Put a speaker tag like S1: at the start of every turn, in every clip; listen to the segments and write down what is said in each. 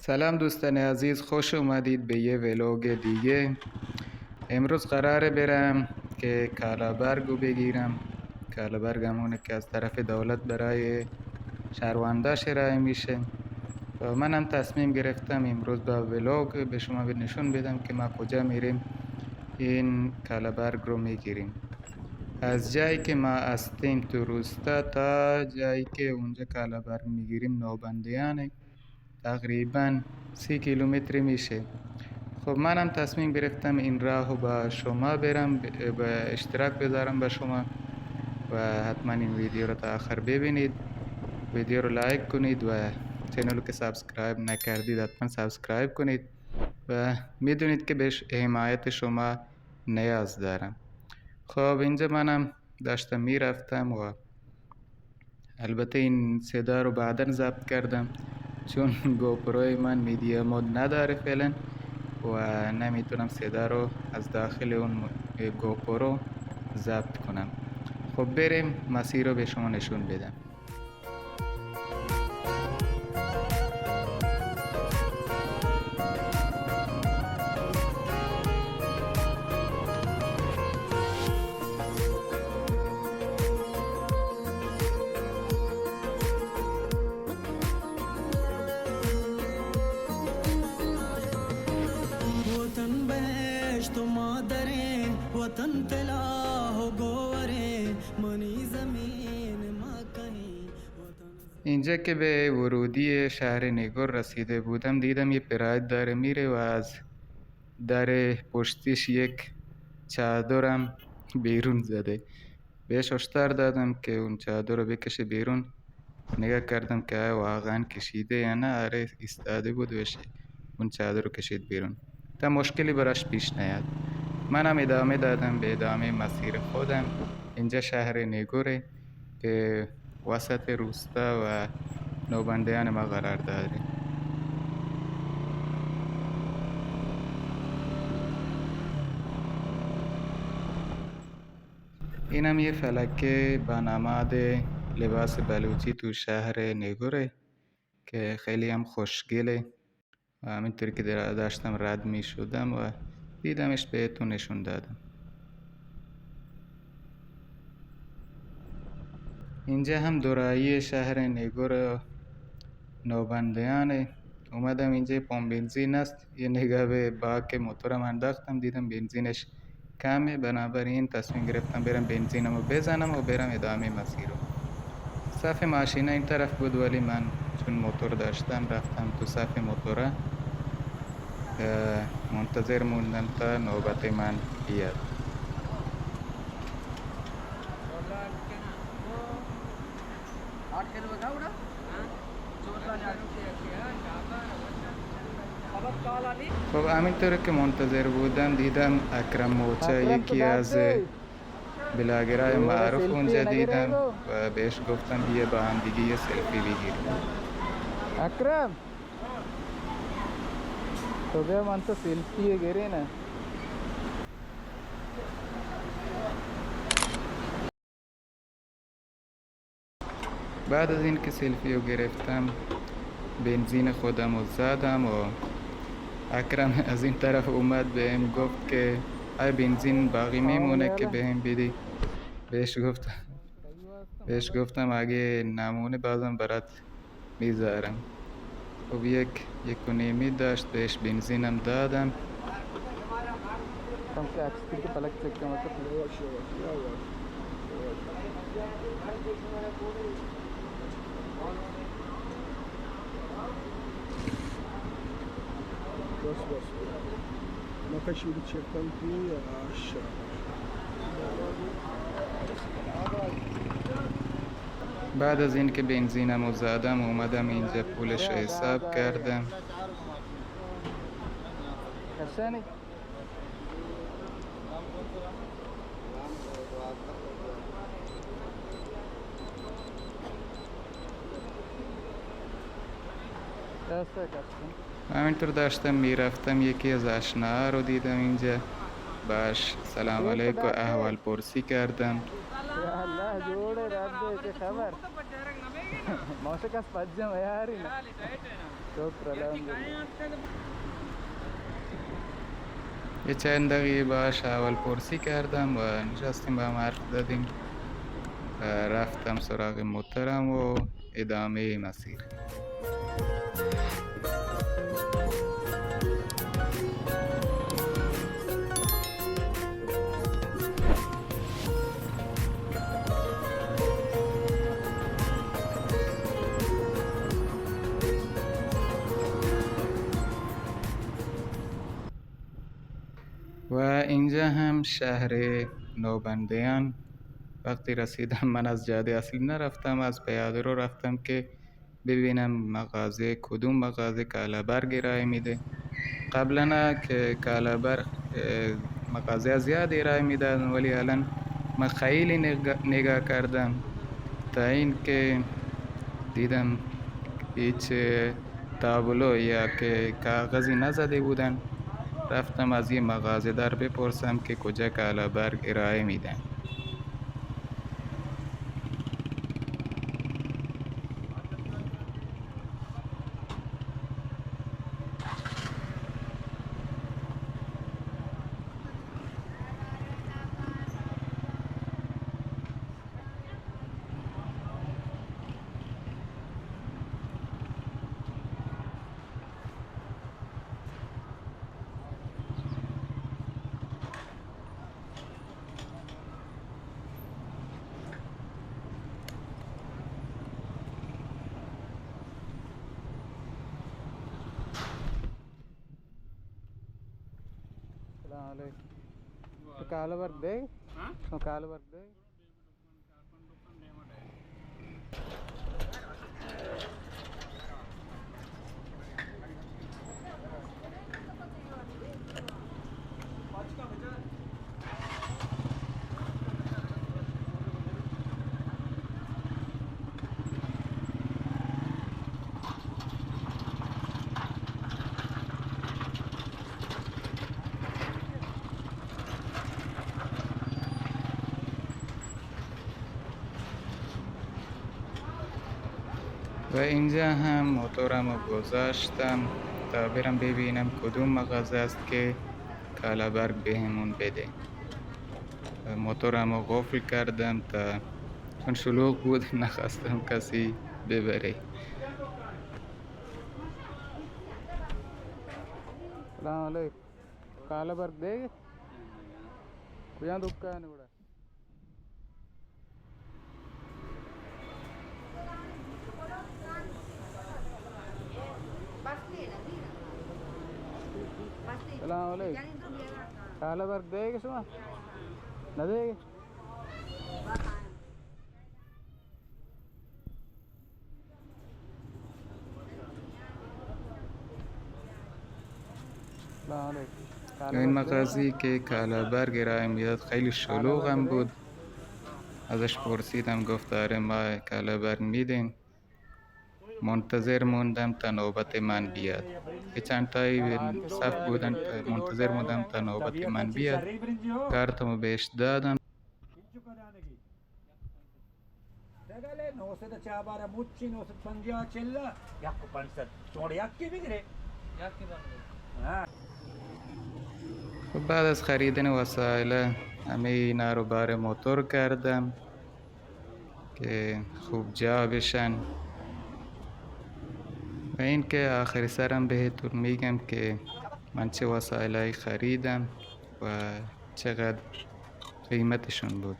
S1: سلام دوستان عزیز، خوش اومدید به یه ولوگ دیگه. امروز قراره برم که کالابرگو بگیرم. کالابرگ همونه که از طرف دولت برای شهرونداش ارائه میشه و منم تصمیم گرفتم امروز با ولوگ به شما نشون بدم که ما کجا میریم این کالابرگ رو میگیریم. از جایی که ما هستیم تو روستا تا جایی که اونجا کالابرگ میگیریم نوبندیانه، تقریبا 30 کیلومتر میشه. خب منم تصمیم گرفتم این راهو با شما برم به اشتراک بذارم با شما و حتما این ویدیو رو تا آخر ببینید. ویدیو رو لایک کنید و چینل رو که سابسکرایب نکردید حتما سابسکرایب کنید و میدونید که به حمایت شما نیاز دارم. خب اینجا منم داشتم میرفتم و البته این صدا رو بعدا ضبط کردم چون گوپروی من میدیا مود نداره فعلا و نمیتونم صدا رو از داخل اون گوپرو ضبط کنم. خب بریم مسیر رو به شما نشون بدم.
S2: वतन तला हो गोवरे मनी जमीन मा कहीं
S1: اینجا که به ورودی شهر نیگور رسیده بودم دیدم یه پراید داره میره و از در پشتیش یک چادرم بیرون زده. بهش هشدار دادم که اون چادر رو بکشه بیرون. نگاه کردم که واقعا کشیده یا نه. آره ایستاده بود و اون چادر رو کشید بیرون تا مشکلی براش پیش نیاد. منم ادامه دادم به ادامه مسیر خودم. اینجا شهر نیگوره که وسط روستا و نوبندیان ما قرار داره. اینم یه فلکه با نماد لباس بلوچی تو شهر نیگوره که خیلی هم خوشگله و همینطوری که داشتم رد می شدم و دیدمش بهتون نشون دادم. اینجا هم دورایی شهر نیگور و نوبندیانه. اومدم اینجا پمپ بنزین است، یه نگاه به باک موتورم انداختم دیدم بنزینش کمه، بنابراین تصمیم گرفتم برم بنزینمو بزنم و برم ادامه مسیر رو. صف ماشینا این طرف بود ولی من چون موتور داشتم رفتم تو صف موتورا منتظر موندم تا نوبت من بیاد. خب همینطور که منتظر بودم دیدم اکرم موچه یکی از بلاگرهای معروف اونجا دیدم و بهش گفتم بیا با هم دیگه یه سلفی بگیریم. اکرم تو بیا من تو سلفی گیری نه. بعد از این که سلفی رو گرفتم بنزین خودم رو زدم و اکرم از این طرف اومد بهم گفت که ای بنزین باقی میمونه که بهم بدی. بهش گفتم اگه نمونه بازم برات میذارم. خب یک و نیمی داشت، بهش بنزینم دادم.
S3: بس نقشی چکم توی آشا.
S1: بعد از این که بنزینم رو زدم اومدم اینجا پولش رو حساب کردم. همینطور داشتم میرفتم یکی از آشناها رو دیدم اینجا، باش سلام علیکم احوال پرسی کردم. شكرا. یه چند دقیقه باش اول پرسی کردم و نشستیم با هم حرف زدیم و رفتم سراغ موتورم و ادامه مسیر. و اینجا هم شهر نوبندیان. وقتی رسیدم من از جاده اصلی نرفتم، از پیاده رو رفتم که ببینم مغازه کدوم مغازه کالابرگ ارائه میده. قبلا که کالابرگ مغازه زیاد ارائه میدادن، ولی الان من خیلی نگاه کردم تا این که دیدم هیچ تابلو یا که کاغذی نزده بودن. رفتم از یه مغازه دار بپرسم که کجا کالابرگ ارائه میدن. السلام علیکم. کالابرگ دے کالابرگ دے و اینجا هم موتورم رو گذاشتم تا برم ببینم کدوم مغازه است که کالابرگ بهمون بده. موتورم رو قفل کردم تا چون شلوغ بود نخواستم کسی ببره. سلام علیکم. کالابرگ ده کجا دکان بودا سلام علیکم. کالابرگ ده شما نده این مغازه‌ای که کالابرگ ارائه میداد خیلی شلوغ هم بود. ازش پرسیدم گفت آره ما کالابرگ میدیم. منتظر موندم تا نوبت من بیاد. یه چند تایی صف بودن، منتظر موندم تا نوبت من بیاد. کارتمو بهش دادم. بعد از خریدن وسایل همه اینا رو بار موتور کردم که خوب جا بشن. و این که آخر سرم بهتون میگم که من چه وسایلایی خریدم و چقدر قیمتشون بود.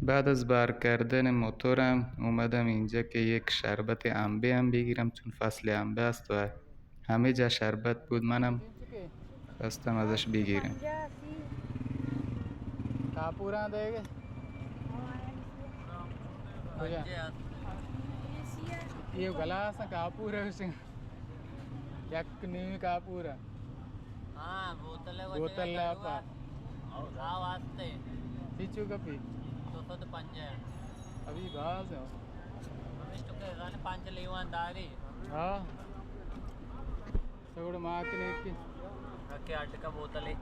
S1: بعد از بار کردن موتورم اومدم اینجا که یک شربت انبه هم بگیرم، چون فصل انبه است و همه جا شربت بود. منم خواستم ازش بگیرم. کاپورا دیگه ये गलास कापूर है उसे क्या नहीं कापूर है हाँ बोतल है आपका हाँ वास्ते पीछू का पी तो पंजे अभी घास है मिस्टर के जाने पंज लेवान दारी हाँ सगुड़ माँ की नहीं की रखे आटे का बोतल है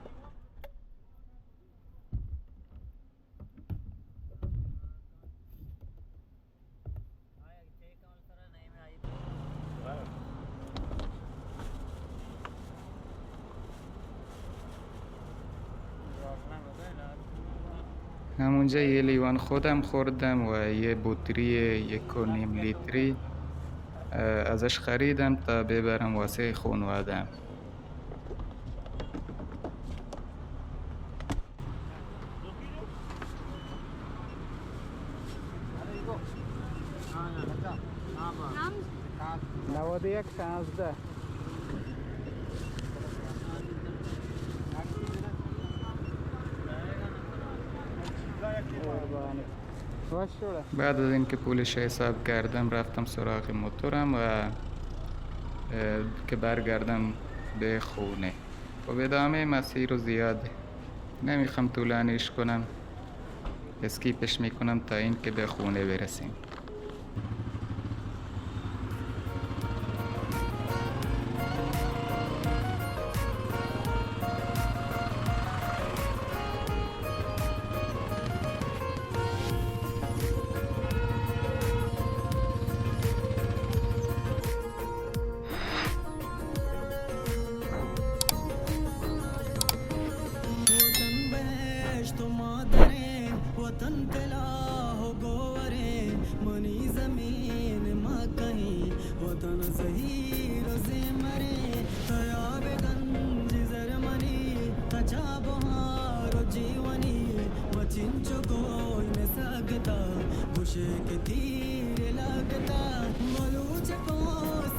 S1: همونجا یه لیوان خودم خوردم و یه بطری 1.5 لیتری ازش خریدم تا ببرم واسه خانوادم.
S4: یک 16 باش شده.
S1: بعد از اینکه پولش حساب کردم رفتم سراغ موتورم و که برگردم به خونه. و ادامه مسیر رو زیاد نمیخوام طولانیش کنم، اسکیپش میکنم تا اینکه به خونه برسیم.
S2: वतन बेश्त मादरे वतन तेला हो गोवरे मनी जमीन माँ कहीं वतन सही रोजे मरे तयाब गंज जरमनी तचा बहारो जीवनी मचिंचो कोई न सकता खुशे के तीर लगता मलूच को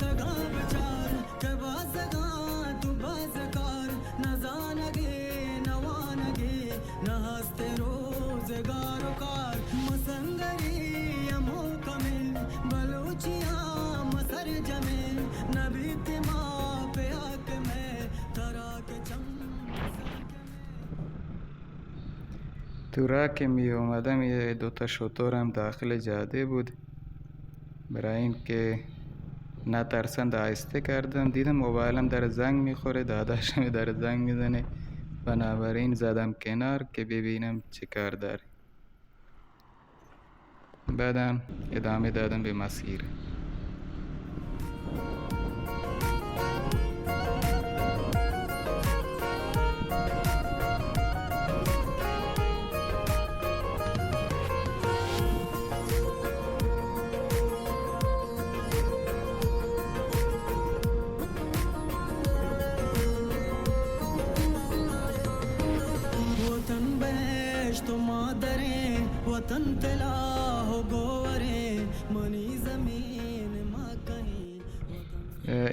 S2: सगा बचार के बासगा तू बासकार न जानगे नवानगे न हस्ते रोजगार कार मसंगरी यमो कमिल बलूचिया मसर जमे नबीत माँ पे आक में तरा के चम
S1: تو راه که می اومدم یه دوتا شترم داخل جاده بود. برای اینکه نترسند آهسته کردم. دیدم موبایلم در زنگ میخوره، داداشم در زنگ میزنه، بنابراین زدم کنار که ببینم چه کار داره. بعدم ادامه دادم به مسیر.
S2: वतन बेश्त मादरे वतन तेला हो गोवरे मनी जमीन माँ कहीं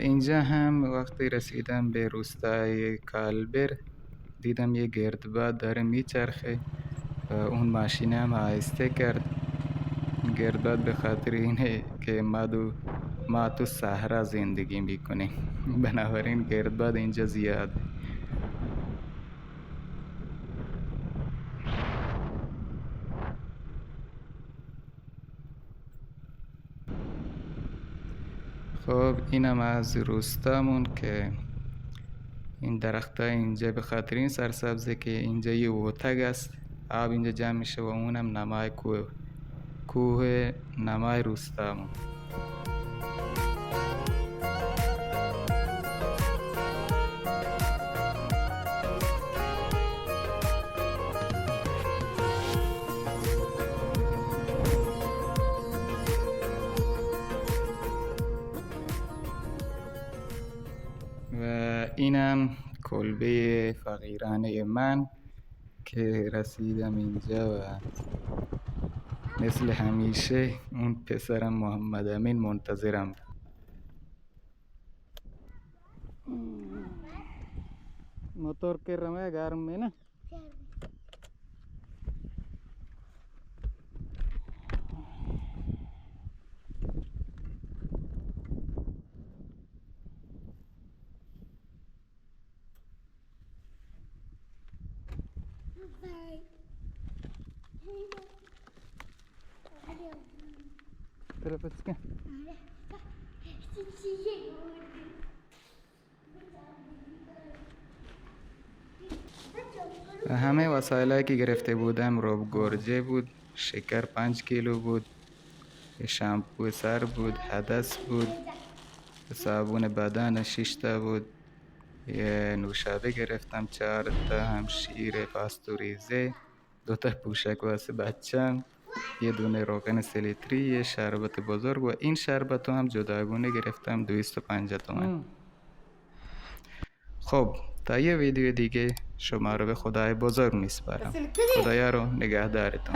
S1: اینجا هم وقتی رسیدم به روستای کالبر دیدم یه گردباد داره میچرخه و اون ماشین هم آهسته کرد. گردباد به خاطر اینه که ما تو صحرا زندگی میکنیم، بنابراین گردباد اینجا زیاد. خب اینم از روستامون که این درخت اینجا به خاطر این سرسبزه که اینجا یه وتگ است، آب اینجا جمع میشه و اونم نمای کوه نمای روستامون. و اینم کلبه فقیرانه من که رسیدم اینجا و مثل همیشه اون پسرم محمد امین منتظرم.
S4: موتور که رمه گرم می نه طرف که
S1: همه وسایلی که گرفته بودم رب گرجه بود، شکر 5 کیلو بود، شامپو سر بود، حدث بود، صابون بدن 6 تا بود، یه نوشابه گرفتم 4 تا، هم شیر پاستوریزه 2 تا پوشک واسه بچم، یه دونه روغن سلیتری، یه شربت بزرگ و این شربت رو هم جداگونه گرفتم 250 تومن. خب تا یه ویدیو دیگه شما رو به خدای بزرگ میسپارم. خدایا رو نگهدارتون.